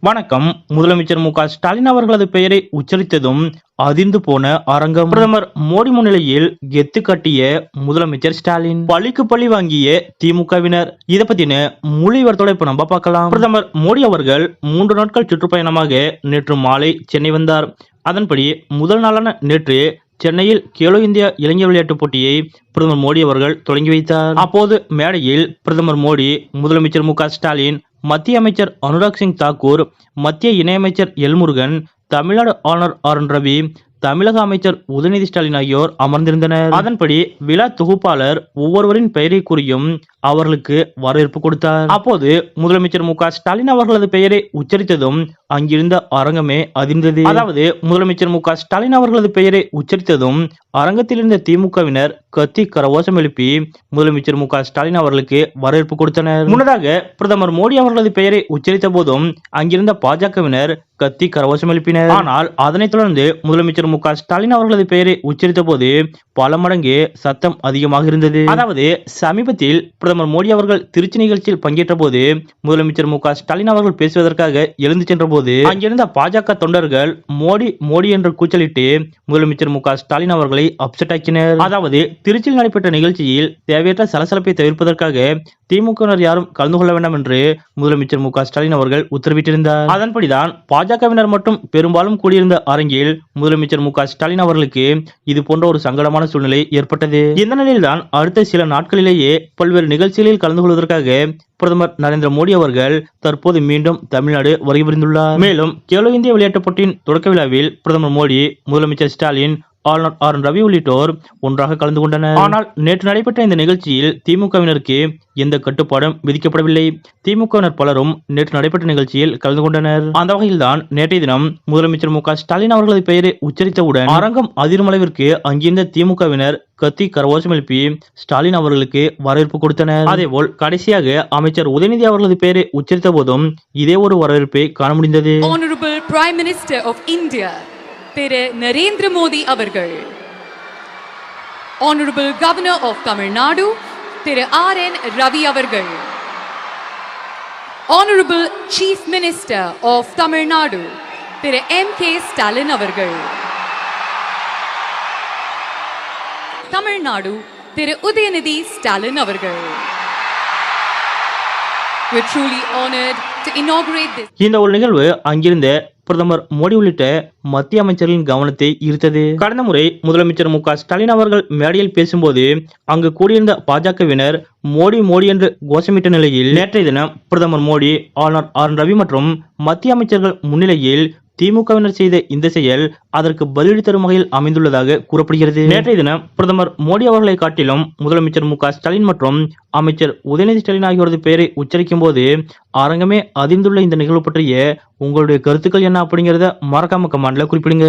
வணக்கம். முதலமைச்சர் மு.க.ஸ்டாலின் அவர்களது பெயரை உச்சரித்ததும் அதிர்ந்து போன அரங்கம். பிரதமர் மோடி முன்னிலையில் கெத்து கட்டிய முதலமைச்சர் ஸ்டாலின், பழிக்கு பழி வாங்கிய திமுகவினர். இத பத்தின முழு விவரத்தோட இப்ப நம்ம பார்க்கலாம். பிரதமர் மோடி அவர்கள் 3 நாட்கள் சுற்றுப்பயணமாக நேற்று மாலை சென்னை வந்தார். அதன்படி முதல் நாளான நேற்று சென்னையில் கேலோ இந்தியா இளைஞர் விளையாட்டுப் போட்டியை பிரதமர் மோடி அவர்கள் தொடங்கி வைத்தார். அப்போது மேடையில் பிரதமர் மோடி, முதலமைச்சர் மு.க.ஸ்டாலின், மத்திய அமைச்சர் அனுராக் சிங் தாக்கூர், மத்திய இணையமைச்சர் எல் முருகன், தமிழ்நாடு ஆளுநர் ஆர்.என். ரவி, தமிழக அமைச்சர் உதயநிதி ஸ்டாலின் ஆகியோர் அமர்ந்திருந்தனர். அதன்படி விழா தொகுப்பாளர் ஒவ்வொருவரின் பெயரை கூறியும் அவர்களுக்கு வரவேற்பு கொடுத்தார். அப்போது முதலமைச்சர் மு.க.ஸ்டாலின் அவர்களது பெயரை உச்சரித்ததும் அங்கிருந்த அரங்கமே அதிர்ந்தது. அதாவது முதலமைச்சர் மு.க.ஸ்டாலின் அவர்களது பெயரை உச்சரித்ததும் அரங்கத்தில் இருந்த திமுகவினர் கத்தி கரகோஷம் எழுப்பி முதலமைச்சர் மு.க.ஸ்டாலின் அவர்களுக்கு வரவேற்பு கொடுத்தனர். முன்னதாக பிரதமர் மோடி அவர்களது பெயரை உச்சரித்த போதும் அங்கிருந்த பாஜகவினர் கத்தி கரகோஷம் எழுப்பினர். ஆனால் அதனைத் தொடர்ந்து முதலமைச்சர் மு.க.ஸ்டாலின் அவர்களது பெயரை உச்சரித்த போது பல மடங்கு சத்தம் அதிகமாக இருந்தது. அதாவது சமீபத்தில் பிரதமர் மோடி அவர்கள் திருச்சி நிகழ்ச்சியில் பங்கேற்ற போது முதலமைச்சர் மு.க.ஸ்டாலின் அவர்கள் பேசுவதற்காக எழுந்து சென்ற போது அங்கிருந்த பாஜக தொண்டர்கள் மோடி மோடி என்று கூச்சலிட்டு முதலமைச்சர் மு.க.ஸ்டாலின் அவர்களை அப்செட் ஆக்கினர். அதாவது திருச்சியில் நடைபெற்ற நிகழ்ச்சியில் தேவையற்ற சலசலப்பை தவிர்ப்பதற்காக திமுகவினர் யாரும் கலந்து கொள்ள வேண்டாம் என்று முதலமைச்சர் மு.க.ஸ்டாலின் அவர்கள் உத்தரவிட்டிருந்தார். அதன்படிதான் பாஜகவினர் மட்டும் பெரும்பாலும் கூடியிருந்த அரங்கில் முதலமைச்சர் மு.க.ஸ்டாலின் அவர்களுக்கு இது போன்ற ஒரு சங்கடமான சூழ்நிலை ஏற்பட்டது. இந்த நிலையில்தான் அடுத்த சில நாட்களிலேயே பல்வேறு நிகழ்ச்சிகளில் கலந்து கொள்வதற்காக பிரதமர் நரேந்திர மோடி அவர்கள் தற்போது மீண்டும் தமிழ்நாடு வருகை புரிந்துள்ளார். மேலும் கேலோ இந்தியா விளையாட்டுப் போட்டியின் தொடக்க விழாவில் பிரதமர் மோடி, முதலமைச்சர் ஸ்டாலின், ஆளுநர் ஆர்.என். ரவி உள்ளிட்டோர் ஒன்றாக கலந்து கொண்டனர். ஆனால் நேற்று நடைபெற்ற இந்த நிகழ்ச்சியில் திமுகவினருக்கு எந்த கட்டுப்பாடும் விதிக்கப்படவில்லை. திமுகவினர் பலரும் நேற்று நடைபெற்ற நிகழ்ச்சியில் கலந்து கொண்டனர். அந்த வகையில்தான் நேற்றைய தினம் முதலமைச்சர் மு.க.ஸ்டாலின் அவர்களது பெயரை உச்சரித்தவுடன் அரங்கம் அதிரும் அளவிற்கு அங்கிருந்த திமுகவினர் கத்தி கரகோஷம் எழுப்பி ஸ்டாலின் அவர்களுக்கு வரவேற்பு கொடுத்தனர். அதேபோல் கடைசியாக அமைச்சர் உதயநிதி அவர்களது பெயரை உச்சரித்த போதும் இதே ஒரு வரவேற்பை காண முடிந்தது. Honorable Prime Minister of India திரு நரேந்திர மோடி அவர்கள், Honorable Governor of Tamil Nadu Thiru R.N. Ravi அவர்கள், Honorable Chief Minister of Tamil Nadu Thiru M.K. Stalin அவர்கள், தமிழ்நாடு திரு உதயநிதி ஸ்டாலின் அவர்கள். We're truly honored to inaugurate this. இந்த ஒரு நிகழ்வு அங்கிருந்த பிரதமர் மோடி உள்ளிட்ட மத்திய அமைச்சர்களின் கவனத்தை ஈர்த்தது. கடந்த முறை முதலமைச்சர் மு.க.ஸ்டாலின் அவர்கள் மேடையில் பேசும்போது அங்கு கூடியிருந்த பாஜகவினர் மோடி மோடி என்று கோஷமிட்ட நிலையில் நேற்றைய தினம் பிரதமர் மோடி, ஆளுநர் ஆர்.என். ரவி மற்றும் மத்திய அமைச்சர்கள் முன்னிலையில் திமுகவினர் செய்த இந்த செயல் அதற்கு பதிலடி தரும் வகையில் அமைந்துள்ளதாக கூறப்படுகிறது. நேற்றைய தினம் பிரதமர் மோடி அவர்களை காட்டிலும் முதலமைச்சர் மு.க.ஸ்டாலின் மற்றும் அமைச்சர் உதயநிதி ஸ்டாலின் ஆகியோரது பெயரை உச்சரிக்கும் போது அரங்கமே அதிர்ந்துள்ள இந்த நிகழ்வு பற்றிய உங்களுடைய கருத்துக்கள் என்ன அப்படிங்கறத மறக்காம கமெண்ட்ல குறிப்பிடுங்க.